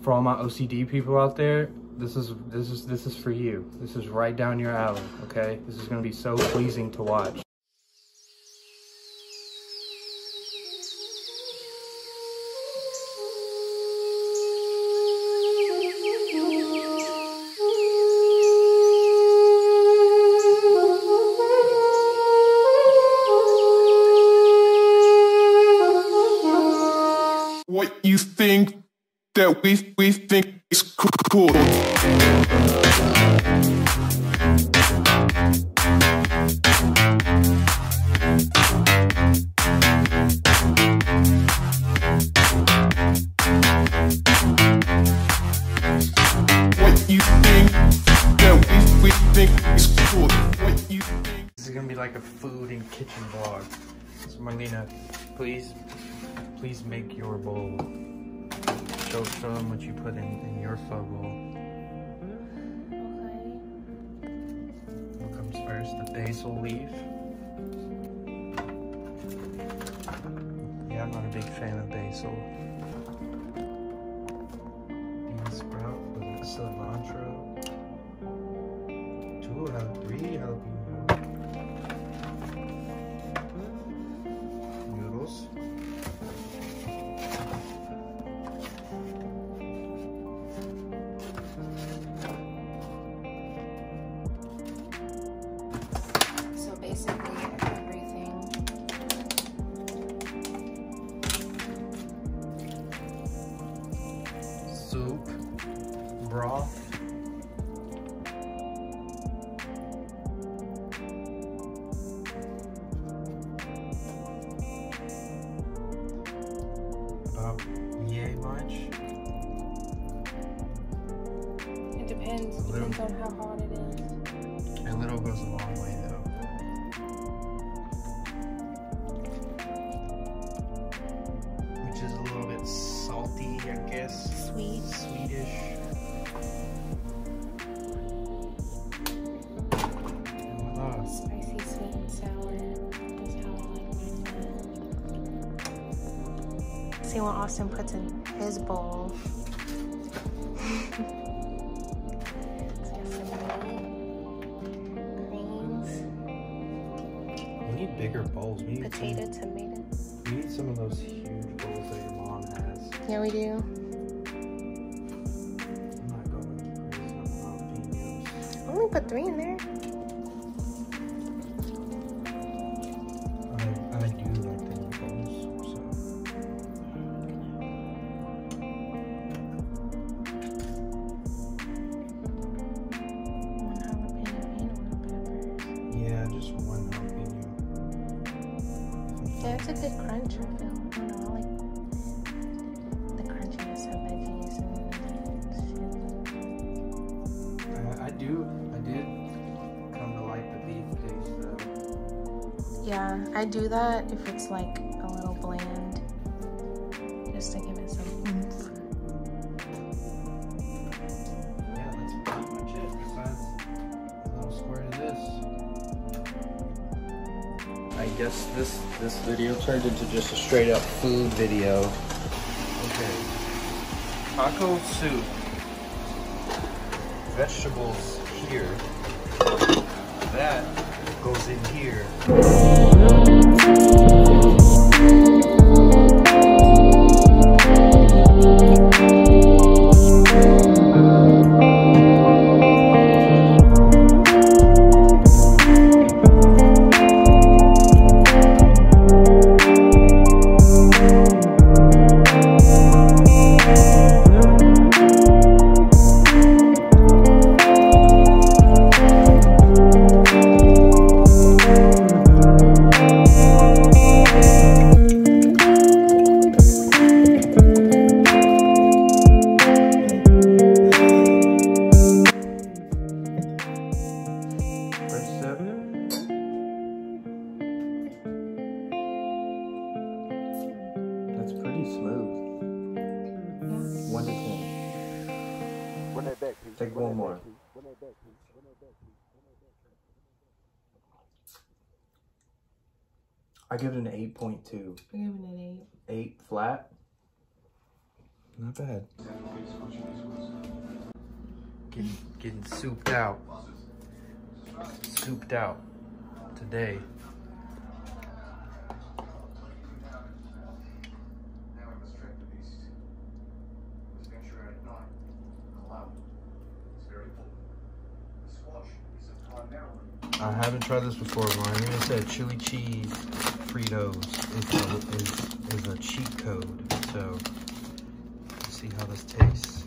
For all my OCD people out there, this is for you. This is right down your alley, okay? This is gonna be so pleasing to watch. What you think that we think is cool. What you think that we think is cool. What you think. This is gonna be like a food and kitchen vlog. So Myliena, please make your bowl. Show them what you put in your pho bowl. Okay. What comes first? The basil leaf. Yeah, I'm not a big fan of basil. Bean sprout with cilantro. 3 jalapenos. Noodles. So basically everything. Soup. Broth. About yay much. It depends. It depends on how hot it is. A little goes a long way though. Which is a little bit salty, I guess. Sweet. Swedish. And voila. Spicy, sweet, and sour. That's how I like my food. See what Austin puts in his bowl. We need bigger bowls. We need Potato, tomato. We need some of those huge bowls that your mom has. Yeah, we do. I'm not going crazy on jalapenos. Only put 3 in there. I do like the bowls, so. One jalapeno and 1 pepper. Yeah, just 1 jalapeno. Yeah, it's a good crunch, I feel. I don't know, I like the crunchiness of veggies and shit. I did come to like the beef taste though. Yeah, I do that if it's like a little bland, just to give it some oomph. Yeah, that's pretty much it. Besides a little squirt of this. I guess this video turned into just a straight up food video. Okay. Taco soup. Vegetables here. That goes in here. Take one more. I give it an 8.2. I give it an 8 flat. Not bad. Getting souped out. Souped out today. I haven't tried this before. Myliena said chili cheese Fritos is a cheat code. So let's see how this tastes.